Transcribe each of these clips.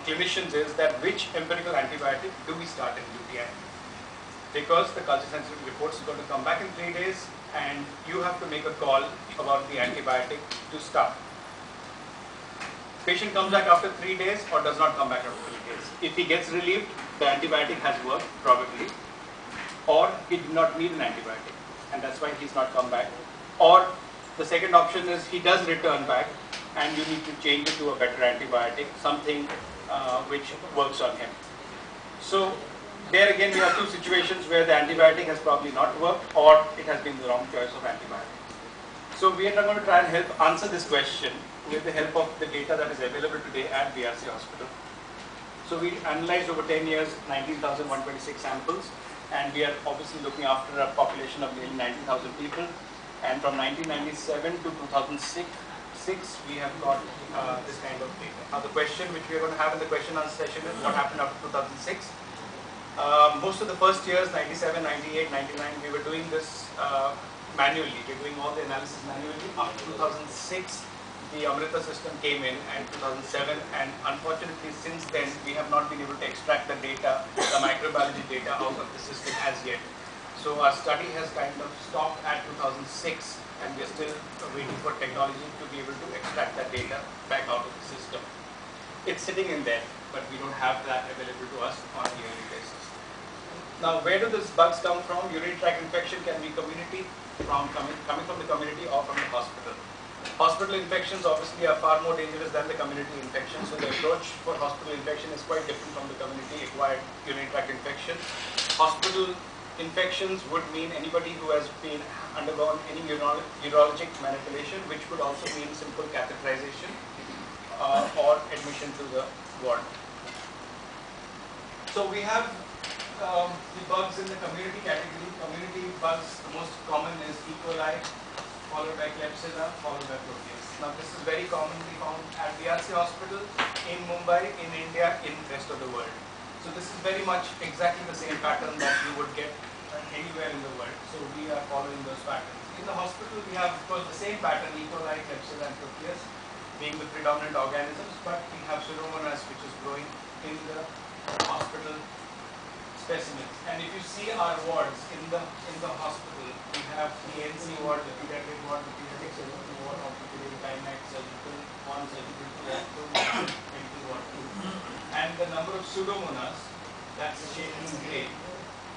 clinicians is that which empirical antibiotic do we start in UTI? Because the culture sensitivity report is going to come back in 3 days and you have to make a call about the antibiotic to start. Patient comes back after 3 days or does not come back after 3 days. If he gets relieved, the antibiotic has worked probably, or he did not need an antibiotic and that's why he's not come back. Or the second option is he does return back and you need to change it to a better antibiotic, something which works on him. So there again we have two situations where the antibiotic has probably not worked or it has been the wrong choice of antibiotic. So we are going to try and help answer this question with the help of the data that is available today at BRC Hospital. So we analyzed over 10 years 19,126 samples and we are obviously looking after a population of nearly 19,000 people, and from 1997 to 2006 we have got this kind of data. Now the question which we are going to have in the question answer session is what happened after 2006. Most of the first years, 97, 98, 99, we were doing this manually. We were doing all the analysis manually. After 2006, the Amrita system came in, and 2007, and unfortunately since then we have not been able to extract the data, the microbiology data out of the system as yet. So our study has kind of stopped at 2006 and we are still waiting for technology to be able to extract that data back out of the system. It's sitting in there, but we don't have that available to us on a yearly basis. Now, where do these bugs come from? Urinary tract infection can be community, coming from the community or from the hospital. Hospital infections obviously are far more dangerous than the community infections, so the approach for hospital infection is quite different from the community-acquired urinary tract infection. Hospital infections would mean anybody who has been undergone any urologic manipulation, which could also mean simple catheterization or admission to the ward. So we have the bugs in the community category. Community bugs, the most common is E. coli, followed by Klebsiella, followed by Proteus. Now this is very commonly found at BRC Hospital, in Mumbai, in India, in the rest of the world. So this is very much exactly the same pattern that you would get anywhere in the world. So we are following those patterns. In the hospital we have of course the same pattern, E. coli, Klebsiella and Proteus being the predominant organisms, but we have Pseudomonas which is growing in the hospital specimens. And if you see our wards in the hospital, we have the NC ward, the pediatric ward, the pediatric surgical ward, orthopedic, gynec, surgical, non-surgical ward 2, medical ward 2. And the number of Pseudomonas, that's shaded in grey.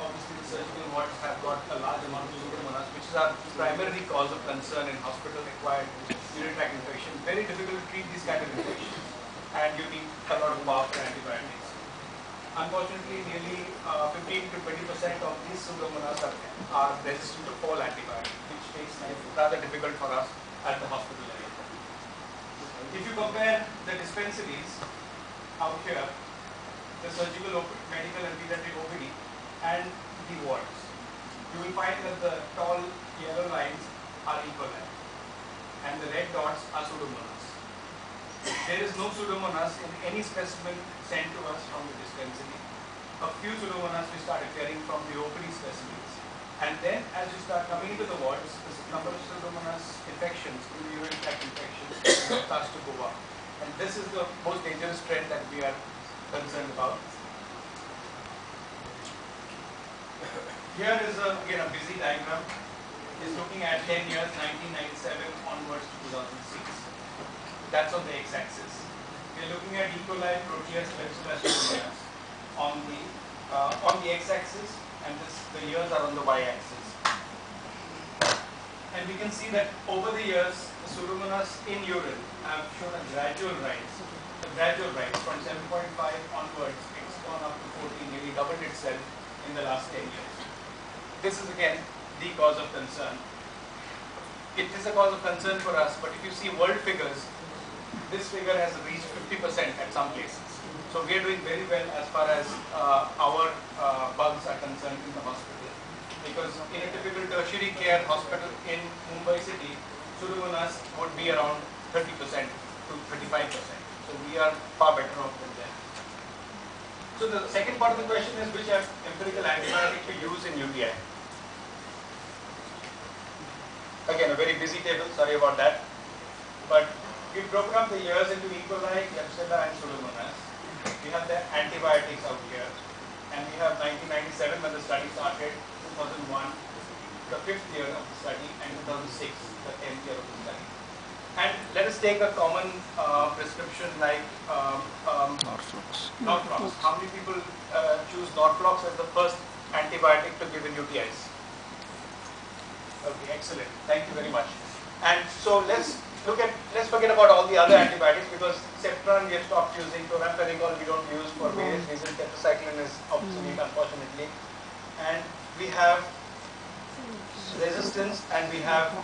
Obviously the surgical wards have got a large amount of Pseudomonas, which is our primary cause of concern in hospital-acquired urinary tract infection. Very difficult to treat these kind of infections, and you need a lot of powerful antibiotics. Unfortunately, nearly 15 to 20% of these Pseudomonas are resistant to all antibiotics, which makes life rather difficult for us at the hospital level. If you compare the dispensaries out here, the surgical, medical and pediatric OPD and the wards, you will find that the tall yellow lines are E. coli and the red dots are Pseudomonas. There is no Pseudomonas in any specimen sent to us from the dispensary. A few Pseudomonas we start appearing from the OPD specimens. And then as you start coming into the wards, the number of Pseudomonas infections, urinary tract infections, starts to go up. And this is the most dangerous trend that we are concerned about. Here is again a busy diagram. It's looking at 10 years, 1997 onwards to 2006. That's on the x-axis. We are looking at E. coli, Proteus, Klebsiella, Pseudomonas on the x-axis, and the years are on the y-axis. And we can see that over the years, the Pseudomonas in urine have shown a gradual rise. From 7.5 onwards, it's gone up to 14, nearly doubled itself in the last 10 years. This is again the cause of concern. It is a cause of concern for us, but if you see world figures, this figure has reached 50% at some places. So we are doing very well as far as our bugs are concerned in the hospital. Because in a typical tertiary care hospital in Mumbai city, Pseudomonas would be around 30% to 35%. So we are far better off than them. So the second part of the question is which empirical antibiotic to use in UTI. Again, a very busy table, sorry about that. But we've broken up the years into E. coli, Klebsiella and Pseudomonas. have the antibiotics out here, and we have 1997 when the study started, 2001, the 5th year of the study, and 2006, the 10th year of the study. And let us take a common prescription like Norflox. Norflox. How many people choose Norflox as the first antibiotic to give in UTIs? Okay, excellent. Thank you very much. And so let's forget about all the other antibiotics, because Ceftriaxone we have stopped using, chloramphenicol we don't use for various reasons, tetracycline is obsolete unfortunately. And we have resistance and we have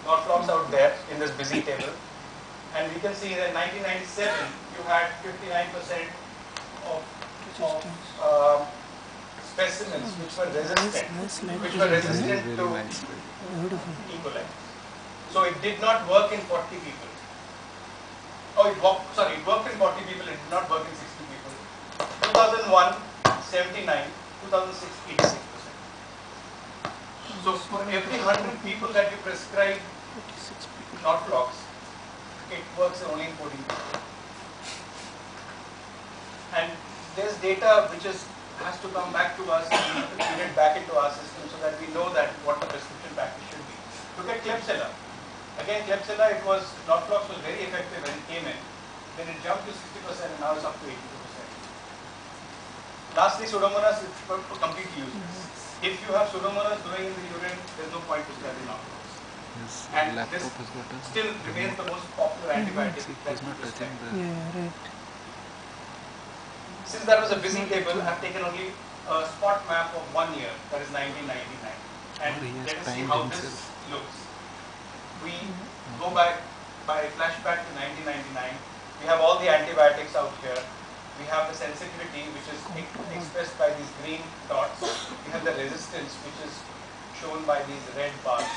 Norflox out there in this busy table. And we can see that in 1997 you had 59% of specimens which were resistant to E. coli. So it did not work in 40 people. Oh, it worked in 40 people, it did not work in 60 people. 2001, 79, 2006, 86%. So for every 100 people that you prescribe Norflox, it works only in 14 people. And there's data which has to come back to us and we have to feed it back into our system so that we know that what the prescription practice should be. Look at Klebsiella. Again, Klebsiella, Norflox was very effective when it came in. Then it jumped to 60% and now it's up to 82%. Lastly, Pseudomonas is completely useless. If you have Pseudomonas growing in the urine, there's no point prescribing Norflox. Yes, And this still remains the most popular antibiotic that he's not we touching prescribe. the... Yeah, right. Since that was a busy table, I've taken only a spot map of 1 year, that is 1999. And let us see how this looks. We go back by flashback to 1999. We have all the antibiotics out here. We have the sensitivity, which is expressed by these green dots. We have the resistance, which is shown by these red bars.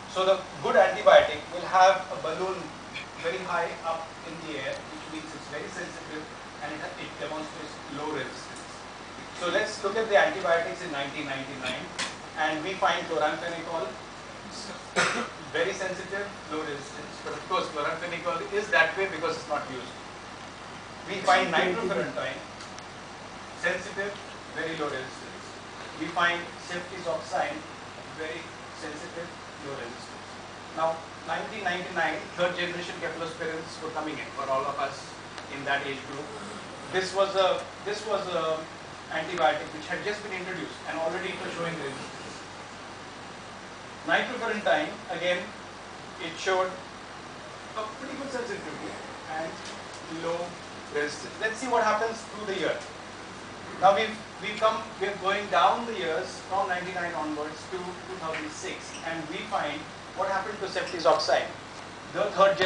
So the good antibiotic will have a balloon very high up in the air, which means it's very sensitive and it demonstrates low resistance. So let's look at the antibiotics in 1999, and we find chloramphenicol very sensitive, low resistance. But of course, chloramphenicol is that way because it's not used. We find nitrofurantoin sensitive, very low resistance. We find ceftriaxone very sensitive, low resistance. Now, 1999, third generation cephalosporins were coming in for all of us in that age group. This was a antibiotic which had just been introduced and already it was showing resistance. Nitrofurantoin, again, it showed a pretty good sensitivity and low resistance. Let's see what happens through the year. Now we're going down the years from 99 onwards to 2006, and we find what happened to ceftriaxone, the third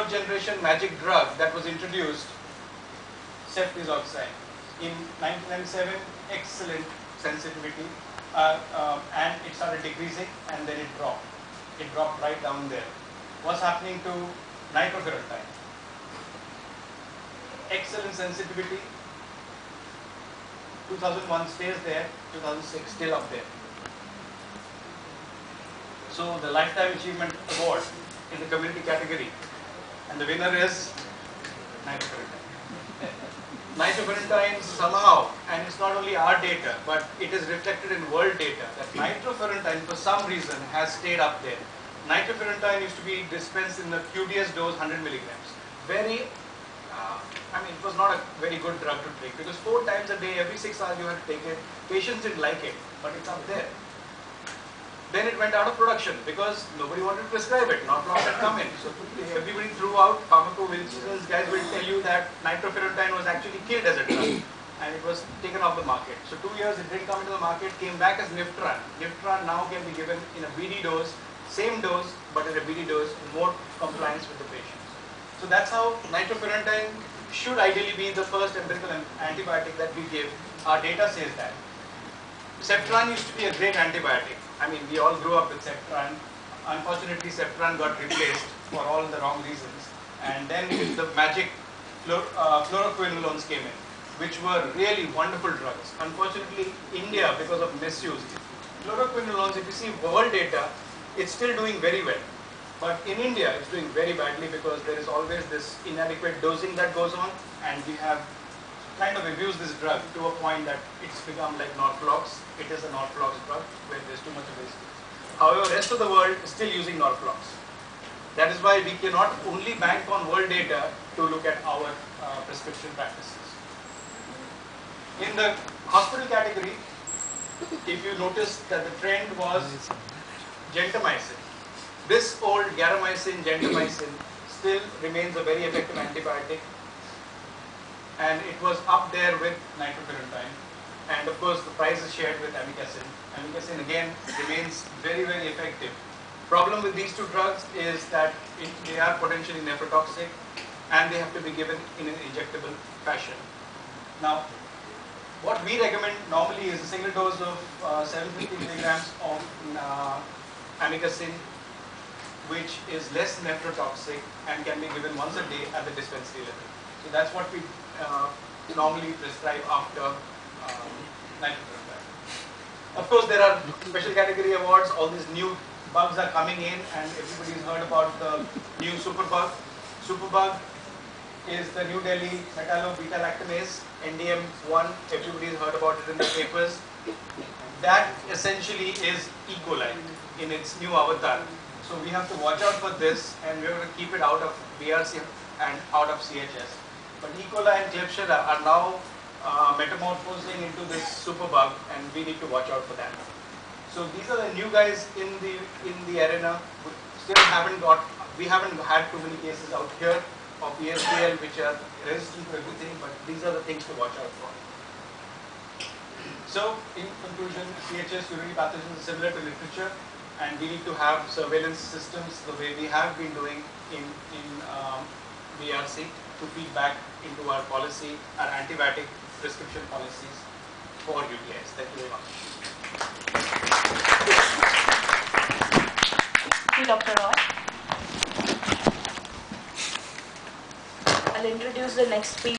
generation magic drug that was introduced, ceftriaxone. In 1997, excellent sensitivity, and it started decreasing, and then it dropped. It dropped right down there. What's happening to nitrofurantoin? Excellent sensitivity. 2001 stays there, 2006 still up there. So the Lifetime Achievement Award in the community category, and the winner is nitrofurantoin. Nitrofurantoin somehow, and it's not only our data, but it is reflected in world data, that nitrofurantoin for some reason has stayed up there. Nitrofurantoin used to be dispensed in the QDS dose 100 milligrams. It was not a very good drug to take because 4 times a day, every 6 hours you had to take it. Patients didn't like it, but it's up there. Then it went out of production because nobody wanted to prescribe it. Norflox had come in. So everybody threw out. Pharmacovigilance guys will tell you that nitrofurantoin was actually killed as a drug and it was taken off the market. So 2 years it did come into the market, came back as Niftran. Niftran now can be given in a BD dose, same dose, but in a BD dose, more compliance with the patients. So that's how nitrofurantoin should ideally be the first empirical antibiotic that we give. Our data says that. Ceftriaxone used to be a great antibiotic. We all grew up with Ceftriaxone. Unfortunately, Ceftriaxone got replaced for all the wrong reasons. And then the magic fluoroquinolones came in, which were really wonderful drugs. Unfortunately, India, because of misuse, fluoroquinolones, if you see world data, it's still doing very well. But in India, it's doing very badly because there is always this inadequate dosing that goes on, and we have kind of abused this drug to a point that it's become like Norflox. It is a Norflox drug where there's too much of wastage. However, the rest of the world is still using Norflox. That is why we cannot only bank on world data to look at our prescription practices. In the hospital category, if you notice that the trend was gentamicin. This old garamycin, gentamicin still remains a very effective antibiotic, and it was up there with nitrofurantoin. And of course, the price is shared with amikacin. Amikacin again remains very, very effective. Problem with these two drugs is that they are potentially nephrotoxic, and they have to be given in an injectable fashion. Now, what we recommend normally is a single dose of 750 milligrams of amikacin, which is less nephrotoxic and can be given once a day at the dispensary level. So that's what we normally prescribe after nitrofurantoin. Of course, there are special category awards. All these new bugs are coming in, and everybody's heard about the new superbug. Superbug is the New Delhi metallo-beta-lactamase, NDM1. Everybody's heard about it in the papers. That essentially is E. coli in its new avatar. So we have to watch out for this, and we're going to keep it out of BRC and out of CHS. But E. coli and Klebsiella are now metamorphosing into this superbug, and we need to watch out for that. So these are the new guys in the arena. We haven't had too many cases out here of ESBL which are resistant to everything, but these are the things to watch out for. So in conclusion, CHS urinary pathogens is similar to literature, and we need to have surveillance systems the way we have been doing in BRC to feed back into our policy, our antibiotic prescription policies for UTIs. Thank you very much. Thank you, Dr. Roy. I'll introduce the next speaker.